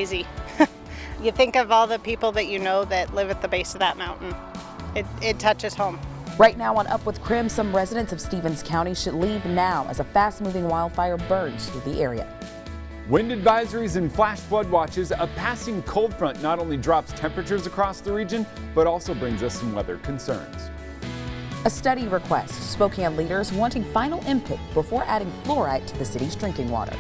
crazy. You think of all the people that you know that live at the base of that mountain. It touches home. Right now on Up with KREM, some residents of Stevens County should leave now as a fast-moving wildfire burns through the area. Wind advisories and flash flood watches. A passing cold front not only drops temperatures across the region, but also brings us some weather concerns. A study request. Spokane leaders wanting final input before adding fluoride to the city's drinking water.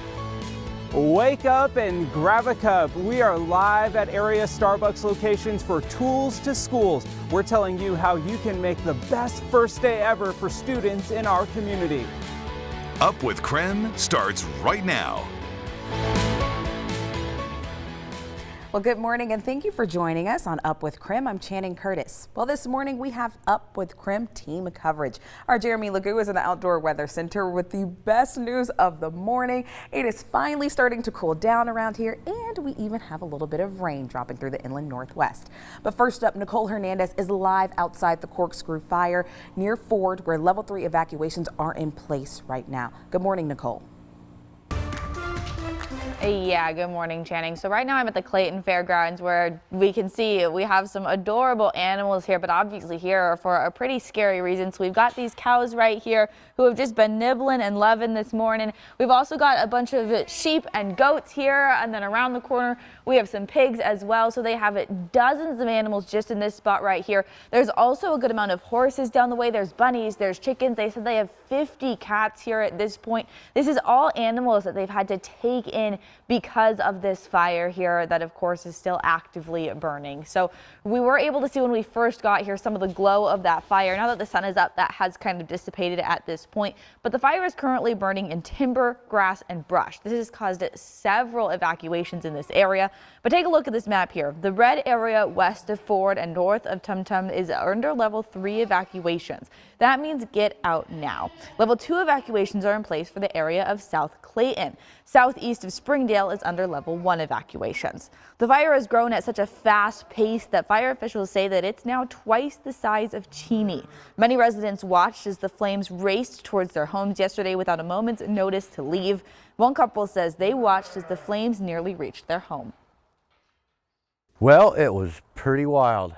Wake up and grab a cup. We are live at area Starbucks locations for Tools to Schools. We're telling you how you can make the best first day ever for students in our community. Up with KREM starts right now. Well, good morning and thank you for joining us on Up with KREM. I'm Channing Curtis. Well, this morning we have Up with KREM team coverage. Our Jeremy Legou is in the Outdoor Weather Center with the best news of the morning. It is finally starting to cool down around here, and we even have a little bit of rain dropping through the inland northwest. But first up, Nicole Hernandez is live outside the Corkscrew Fire near Ford, where level 3 evacuations are in place right now. Good morning, Nicole. Yeah, good morning, Channing. So right now I'm at the Clayton Fairgrounds, where we can see we have some adorable animals here, but obviously here for a pretty scary reason. So we've got these cows right here who have just been nibbling and loving this morning. We've also got a bunch of sheep and goats here, and then around the corner we have some pigs as well. So they have dozens of animals just in this spot right here. There's also a good amount of horses down the way. There's bunnies, there's chickens. They said they have 50 cats here at this point. This is all animals that they've had to take in because of this fire here that of course is still actively burning. So we were able to see when we first got here some of the glow of that fire. Now that the sun is up, that has kind of dissipated at this point, but the fire is currently burning in timber, grass, and brush. This has caused several evacuations in this area. But take a look at this map here. The red area west of Ford and north of Tum Tum is under level 3 evacuations. That means get out now. Level 2 evacuations are in place for the area of South Clayton. Southeast of Springdale is under level 1 evacuations. The fire has grown at such a fast pace that fire officials say that it's now twice the size of Cheney. Many residents watched as the flames raced towards their homes yesterday without a moment's notice to leave. One couple says they watched as the flames nearly reached their home. Well, it was pretty wild.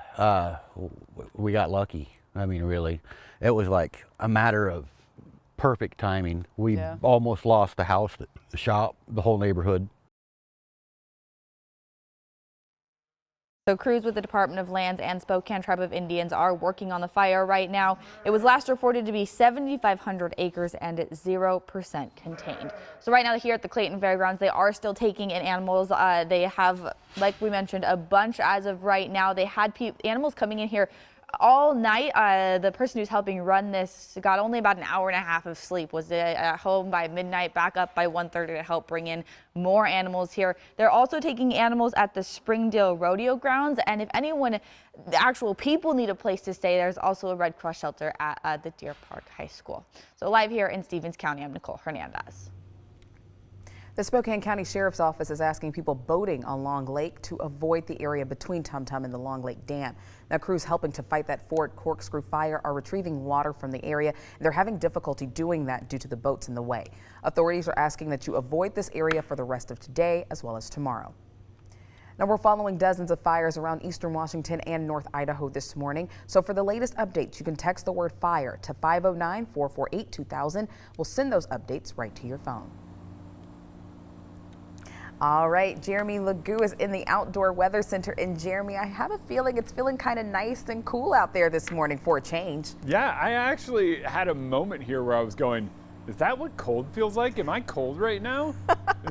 We got lucky. I mean, really, it was like a matter of perfect timing. We almost lost the house, the shop, the whole neighborhood. So crews with the Department of Lands and Spokane Tribe of Indians are working on the fire right now. It was last reported to be 7,500 acres and 0% contained. So right now here at the Clayton Fairgrounds, they are still taking in animals. They have, like we mentioned, a bunch as of right now. They had animals coming in here all night. The person who's helping run this got only about an hour and a half of sleep, was at home by midnight, back up by 1:30 to help bring in more animals here. They're also taking animals at the Springdale Rodeo grounds, and if anyone, the actual people, need a place to stay, there's also a Red Cross shelter at the Deer Park High School. So live here in Stevens County, I'm Nicole Hernandez. The Spokane County Sheriff's Office is asking people boating on Long Lake to avoid the area between Tum Tum and the Long Lake Dam. Now, crews helping to fight that Ford Corkscrew Fire are retrieving water from the area, and they're having difficulty doing that due to the boats in the way. Authorities are asking that you avoid this area for the rest of today as well as tomorrow. Now, we're following dozens of fires around eastern Washington and North Idaho this morning. So for the latest updates, you can text the word fire to 509-448-2000. We'll send those updates right to your phone. All right, Jeremy Legou is in the Outdoor Weather Center. And Jeremy, I have a feeling it's feeling kind of nice and cool out there this morning for a change. Yeah, I actually had a moment here where I was going, is that what cold feels like? Am I cold right now?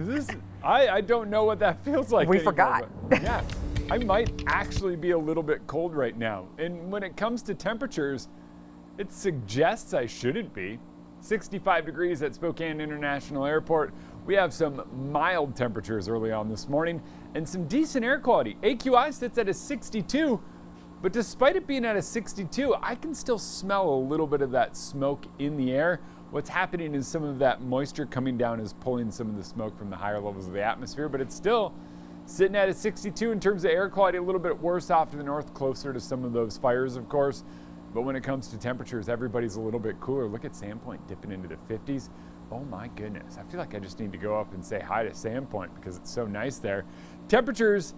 Is this, I don't know what that feels like. We anymore, forgot. Yeah, I might actually be a little bit cold right now. And when it comes to temperatures, it suggests I shouldn't be. 65 degrees at Spokane International Airport. We have some mild temperatures early on this morning and some decent air quality. AQI sits at a 62, but despite it being at a 62, I can still smell a little bit of that smoke in the air. What's happening is some of that moisture coming down is pulling some of the smoke from the higher levels of the atmosphere, but it's still sitting at a 62 in terms of air quality, a little bit worse off to the north, closer to some of those fires, of course. But when it comes to temperatures, everybody's a little bit cooler. Look at Sandpoint dipping into the 50s. Oh my goodness. I feel like I just need to go up and say hi to Sandpoint because it's so nice there. Temperatures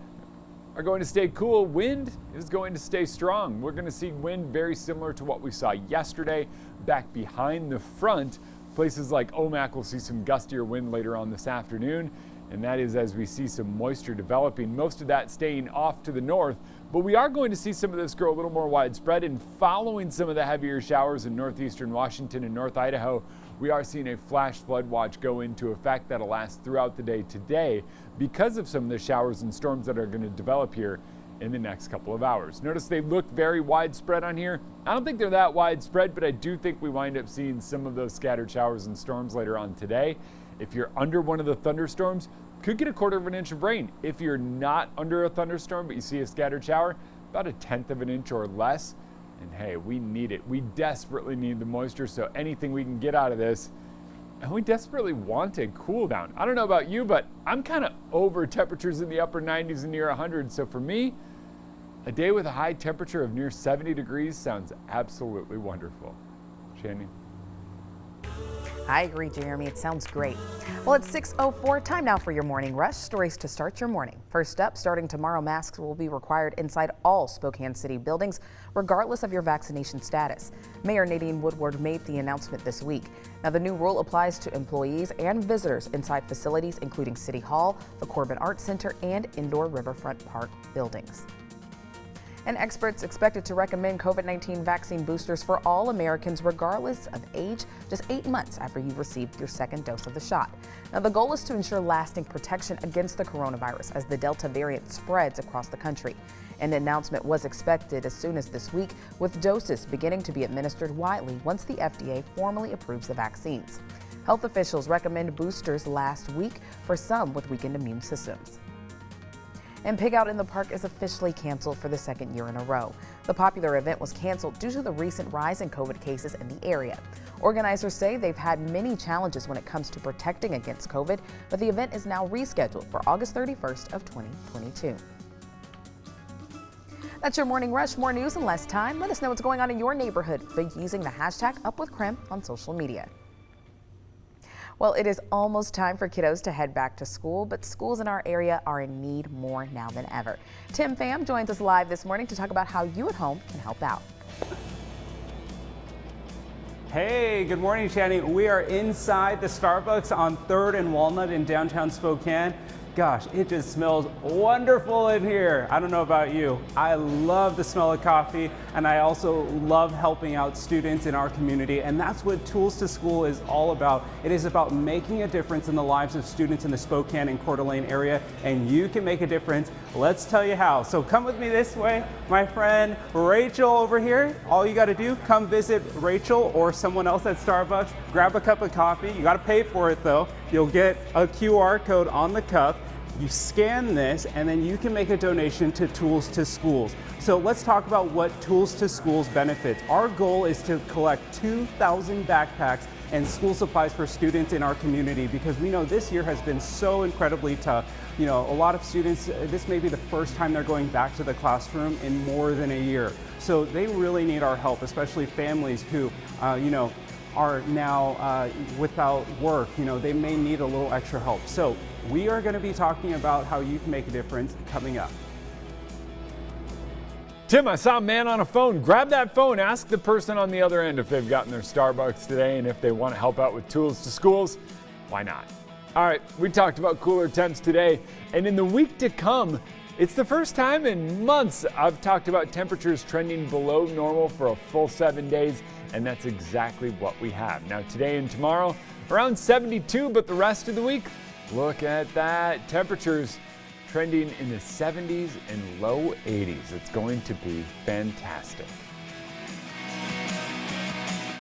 are going to stay cool. Wind is going to stay strong. We're going to see wind very similar to what we saw yesterday back behind the front. Places like Omak will see some gustier wind later on this afternoon, and that is as we see some moisture developing, most of that staying off to the north. But we are going to see some of this grow a little more widespread, and following some of the heavier showers in northeastern Washington and North Idaho, we are seeing a flash flood watch go into effect that'll last throughout the day today because of some of the showers and storms that are going to develop here in the next couple of hours. Notice they look very widespread on here. I don't think they're that widespread, but I do think we wind up seeing some of those scattered showers and storms later on today. If you're under one of the thunderstorms, could get 1/4 inch of rain. If you're not under a thunderstorm, but you see a scattered shower, about 1/10 inch or less. And hey, we need it. We desperately need the moisture, so anything we can get out of this. And we desperately want a cool down. I don't know about you, but I'm kind of over temperatures in the upper 90s and near 100. So for me, a day with a high temperature of near 70 degrees sounds absolutely wonderful. Shannon? I agree, Jeremy. It sounds great. Well, it's 6:04. Time now for your morning rush. Stories to start your morning. First up, starting tomorrow, masks will be required inside all Spokane City buildings, regardless of your vaccination status. Mayor Nadine Woodward made the announcement this week. Now, the new rule applies to employees and visitors inside facilities, including City Hall, the Corbin Arts Center, and indoor Riverfront Park buildings. And experts expected to recommend COVID-19 vaccine boosters for all Americans regardless of age, just 8 months after you've received your second dose of the shot. Now, the goal is to ensure lasting protection against the coronavirus as the Delta variant spreads across the country. An announcement was expected as soon as this week, with doses beginning to be administered widely once the FDA formally approves the vaccines. Health officials recommend boosters last week for some with weakened immune systems. And Pig Out in the Park is officially canceled for the second year in a row. The popular event was canceled due to the recent rise in COVID cases in the area. Organizers say they've had many challenges when it comes to protecting against COVID, but the event is now rescheduled for August 31st of 2022. That's your Morning Rush. More news in less time. Let us know what's going on in your neighborhood by using the hashtag #UpWithKREM on social media. Well, it is almost time for kiddos to head back to school, but schools in our area are in need more now than ever. Tim Pham joins us live this morning to talk about how you at home can help out. Hey, good morning, Shannon. We are inside the Starbucks on 3rd and Walnut in downtown Spokane. Gosh, it just smells wonderful in here. I don't know about you. I love the smell of coffee, and I also love helping out students in our community, and that's what Tools to School is all about. It is about making a difference in the lives of students in the Spokane and Coeur d'Alene area, and you can make a difference. Let's tell you how. So come with me this way. My friend Rachel over here, all you gotta do, come visit Rachel or someone else at Starbucks, grab a cup of coffee. You gotta pay for it though. You'll get a QR code on the cup. You scan this and then you can make a donation to Tools to Schools. So let's talk about what Tools to Schools benefits. Our goal is to collect 2,000 backpacks and school supplies for students in our community because we know this year has been so incredibly tough. You know, a lot of students, this may be the first time they're going back to the classroom in more than a year. So they really need our help, especially families who, are now without work. You know, they may need a little extra help. So we are going to be talking about how you can make a difference coming up. Tim, I saw a man on a phone. Grab that phone, ask the person on the other end if they've gotten their Starbucks today and if they want to help out with Tools to Schools. Why not? All right, we talked about cooler temps today, and in the week to come, it's the first time in months I've talked about temperatures trending below normal for a full 7 days, and that's exactly what we have. Now today and tomorrow, around 72, but the rest of the week, look at that. Temperatures trending in the 70s and low 80s. It's going to be fantastic.